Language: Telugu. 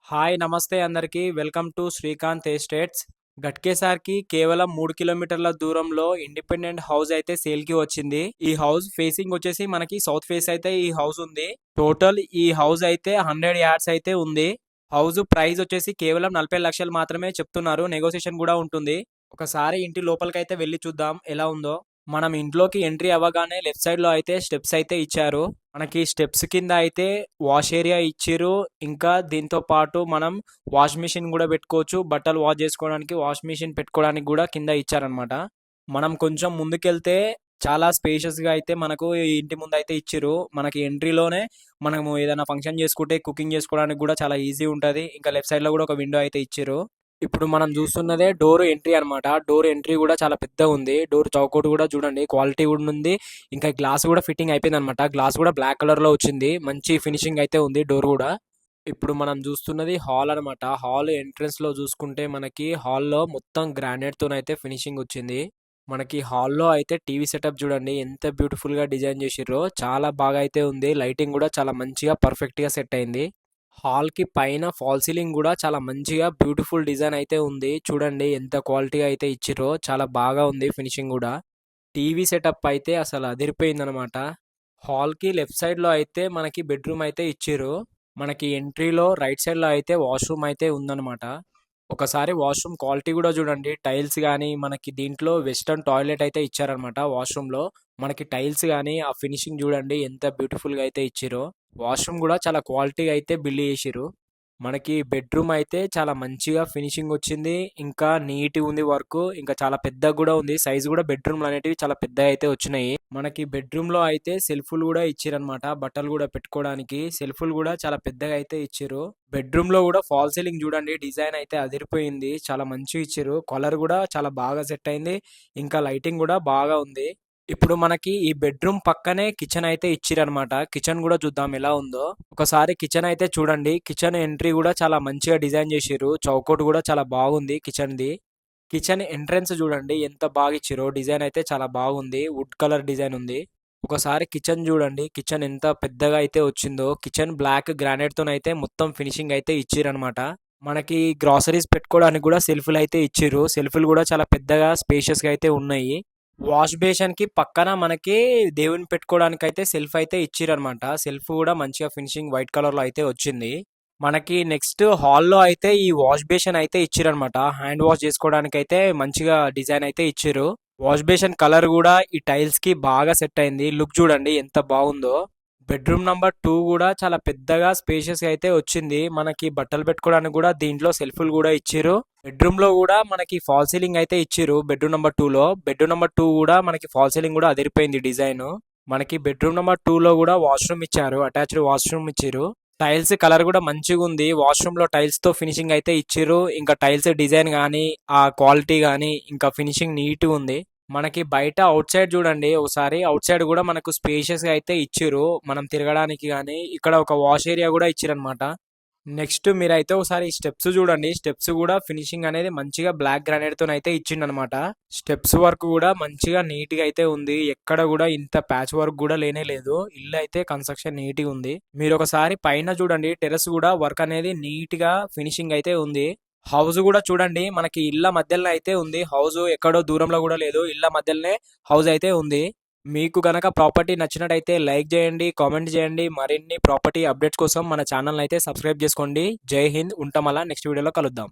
హాయ్ నమస్తే అందరికీ వెల్కమ్ టు శ్రీకాంత్ ఎస్టేట్స్. గట్కేసార్కి కేవలం 3 కిలోమీటర్ల దూరంలో ఇండిపెండెంట్ హౌస్ అయితే సేల్ కి వచ్చింది. ఈ హౌస్ ఫేసింగ్ వచ్చేసి మనకి సౌత్ ఫేస్ అయితే ఈ హౌస్ ఉంది. టోటల్ ఈ హౌస్ అయితే 100 యార్డ్స్ అయితే ఉంది. హౌస్ ప్రైస్ వచ్చేసి కేవలం 40 లక్షలు మాత్రమే చెప్తున్నారు. నెగోసియేషన్ కూడా ఉంటుంది. ఒకసారి ఇంటి లోపలికైతే వెళ్ళి చూద్దాం ఎలా ఉందో. మనం ఇంట్లోకి ఎంట్రీ అవ్వగానే లెఫ్ట్ సైడ్ లో అయితే స్టెప్స్ అయితే ఇచ్చారు. మనకి స్టెప్స్ కింద అయితే వాష్ ఏరియా ఇచ్చిర్రు. ఇంకా దీంతో పాటు మనం వాష్ మిషన్ కూడా పెట్టుకోవచ్చు. బట్టలు వాష్ చేసుకోవడానికి వాష్ మిషన్ పెట్టుకోవడానికి కూడా కింద ఇచ్చారనమాట. మనం కొంచెం ముందుకెళ్తే చాలా స్పేషియస్ గా అయితే మనకు ఈ ఇంటి ముందు అయితే ఇచ్చిర్రు. మనకి ఎంట్రీలోనే మనము ఏదైనా ఫంక్షన్ చేసుకుంటే కుకింగ్ చేసుకోవడానికి కూడా చాలా ఈజీ ఉంటుంది. ఇంకా లెఫ్ట్ సైడ్ లో కూడా ఒక విండో అయితే ఇచ్చిర్రు. ఇప్పుడు మనం చూస్తున్నదే డోర్ ఎంట్రీ అన్నమాట. డోర్ ఎంట్రీ కూడా చాలా పెద్దగా ఉంది. డోర్ చౌకోట్ కూడా చూడండి క్వాలిటీ కూడా ఉంది. ఇంకా గ్లాస్ కూడా ఫిట్టింగ్ అయిపోయింది అనమాట. గ్లాస్ కూడా బ్లాక్ కలర్ లో వచ్చింది. మంచి ఫినిషింగ్ అయితే ఉంది డోర్ కూడా. ఇప్పుడు మనం చూస్తున్నది హాల్ అనమాట. హాల్ ఎంట్రన్స్ లో చూసుకుంటే మనకి హాల్లో మొత్తం గ్రానైట్ తోనైతే ఫినిషింగ్ వచ్చింది. మనకి హాల్లో అయితే టీవీ సెటప్ చూడండి ఎంత బ్యూటిఫుల్ గా డిజైన్ చేసిర్రో. చాలా బాగా అయితే ఉంది. లైటింగ్ కూడా చాలా మంచిగా పర్ఫెక్ట్ గా సెట్ అయింది. హాల్ కి పైన ఫాల్ సీలింగ్ కూడా చాలా మంచిగా బ్యూటిఫుల్ డిజైన్ అయితే ఉంది. చూడండి ఎంత క్వాలిటీగా అయితే ఇచ్చిర్రో. చాలా బాగా ఉంది ఫినిషింగ్ కూడా. టీవీ సెటప్ అయితే అసలు అదిరిపోయింది అనమాట. హాల్ కి లెఫ్ట్ సైడ్ లో అయితే మనకి బెడ్రూమ్ అయితే ఇచ్చిర్రు. మనకి ఎంట్రీలో రైట్ సైడ్ లో అయితే వాష్రూమ్ అయితే ఉందన్నమాట. ఒకసారి వాష్రూమ్ క్వాలిటీ కూడా చూడండి. టైల్స్ కానీ మనకి దీంట్లో వెస్టర్న్ టాయిలెట్ అయితే ఇచ్చారనమాట వాష్రూమ్ లో. మనకి టైల్స్ కానీ ఆ ఫినిషింగ్ చూడండి ఎంత బ్యూటిఫుల్ గా అయితే ఇచ్చిర్రో. వాష్రూమ్ కూడా చాలా క్వాలిటీగా అయితే బిల్డ్ చేసిర్రు. మనకి బెడ్రూమ్ అయితే చాలా మంచిగా ఫినిషింగ్ వచ్చింది. ఇంకా నీట్ ఉంది వర్క్. ఇంకా చాలా పెద్దగా కూడా ఉంది. సైజ్ కూడా బెడ్రూమ్ అనేటివి చాలా పెద్దగా అయితే వచ్చినాయి. మనకి బెడ్రూమ్ లో అయితే సెల్ఫ్లు కూడా ఇచ్చిరనమాట. బట్టలు కూడా పెట్టుకోవడానికి సెల్ఫ్లు కూడా చాలా పెద్దగా అయితే ఇచ్చిర్రు. బెడ్రూమ్ లో కూడా ఫాల్ సీలింగ్ చూడండి డిజైన్ అయితే అదిరిపోయింది. చాలా మంచిగా ఇచ్చిర్రు. కలర్ కూడా చాలా బాగా సెట్ అయింది. ఇంకా లైటింగ్ కూడా బాగా ఉంది. ఇప్పుడు మనకి ఈ బెడ్రూమ్ పక్కనే కిచెన్ అయితే ఇచ్చిరనమాట. కిచెన్ కూడా చూద్దాం ఎలా ఉందో. ఒకసారి కిచెన్ అయితే చూడండి. కిచెన్ ఎంట్రీ కూడా చాలా మంచిగా డిజైన్ చేసిర్రు. చౌకోట్ కూడా చాలా బాగుంది కిచెన్ ది. కిచెన్ ఎంట్రన్స్ చూడండి ఎంత బాగా ఇచ్చిరో. డిజైన్ అయితే చాలా బాగుంది. వుడ్ కలర్ డిజైన్ ఉంది. ఒకసారి కిచెన్ చూడండి. కిచెన్ ఎంత పెద్దగా అయితే వచ్చిందో. కిచెన్ బ్లాక్ గ్రానైట్ తోనైతే మొత్తం ఫినిషింగ్ అయితే ఇచ్చిరనమాట. మనకి గ్రాసరీస్ పెట్టుకోవడానికి కూడా సెల్ఫ్లు అయితే ఇచ్చిర్రు. సెల్ఫ్లు కూడా చాలా పెద్దగా స్పేషియస్ గా అయితే ఉన్నాయి. వాష్ బేషన్ కి పక్కన మనకి దేవుని పెట్టుకోవడానికి అయితే సెల్ఫ్ అయితే ఇచ్చిరనమాట. సెల్ఫ్ కూడా మంచిగా ఫినిషింగ్ వైట్ కలర్ లో అయితే వచ్చింది. మనకి నెక్స్ట్ హాల్లో అయితే ఈ వాష్ బేషన్ అయితే ఇచ్చిరనమాట. హ్యాండ్ వాష్ చేసుకోవడానికి అయితే మంచిగా డిజైన్ అయితే ఇచ్చిర్రు. వాష్ బేషన్ కలర్ కూడా ఈ టైల్స్ కి బాగా సెట్ అయింది. లుక్ చూడండి ఎంత బాగుందో. బెడ్రూమ్ నంబర్ 2 కూడా చాలా పెద్దగా స్పేషియస్ గా అయితే వచ్చింది. మనకి బట్టలు పెట్టుకోవడానికి కూడా దీంట్లో సెల్ఫ్లు కూడా ఇచ్చిర్రు. బెడ్రూమ్ లో కూడా మనకి ఫాల్ సీలింగ్ అయితే ఇచ్చిర్రు. బెడ్రూమ్ నెంబర్ 2 లో. బెడ్రూమ్ నెంబర్ 2 కూడా మనకి ఫాల్ సీలింగ్ కూడా అదిరిపోయింది డిజైన్. మనకి బెడ్రూమ్ నెంబర్ 2 లో కూడా వాష్రూమ్ ఇచ్చారు. అటాచ్డ్ వాష్రూమ్ ఇచ్చిర్రు. టైల్స్ కలర్ కూడా మంచిగా ఉంది. వాష్రూమ్ లో టైల్స్ తో ఫినిషింగ్ అయితే ఇచ్చిర్రు. ఇంకా టైల్స్ డిజైన్ గానీ ఆ క్వాలిటీ గానీ ఇంకా ఫినిషింగ్ నీట్ గా ఉంది. మనకి బయట అవుట్ సైడ్ చూడండి. ఒకసారి అవుట్ సైడ్ కూడా మనకు స్పేషియస్ గా అయితే ఇచ్చిర్రు. మనం తిరగడానికి గానీ ఇక్కడ ఒక వాష్ ఏరియా కూడా ఇచ్చిరనమాట. నెక్స్ట్ మీరైతే ఒకసారి స్టెప్స్ చూడండి. స్టెప్స్ కూడా ఫినిషింగ్ అనేది మంచిగా బ్లాక్ గ్రానైట్ తో అయితే ఇచ్చిండనమాట. స్టెప్స్ వర్క్ కూడా మంచిగా నీట్ గా అయితే ఉంది. ఎక్కడ కూడా ఇంత ప్యాచ్ వర్క్ కూడా లేనే లేదు. ఇల్లు అయితే కన్స్ట్రక్షన్ నీట్ గా ఉంది. మీరు ఒకసారి పైన చూడండి. టెర్రస్ కూడా వర్క్ అనేది నీట్ గా ఫినిషింగ్ అయితే ఉంది. హౌస్ కూడా చూడండి. మనకి ఇళ్ళ మధ్యలో అయితే ఉంది. హౌస్ ఎక్కడో దూరంలో కూడా లేదు. ఇళ్ళ మధ్యలోనే హౌస్ అయితే ఉంది. మీకు గనక ప్రాపర్టీ నచ్చినట్టయితే లైక్ చేయండి, కామెంట్ చేయండి. మరిన్ని ప్రాపర్టీ అప్డేట్స్ కోసం మన ఛానల్ అయితే సబ్స్క్రైబ్ చేసుకోండి. జై హింద్. ఉంటాం. అలా నెక్స్ట్ వీడియోలో కలుద్దాం.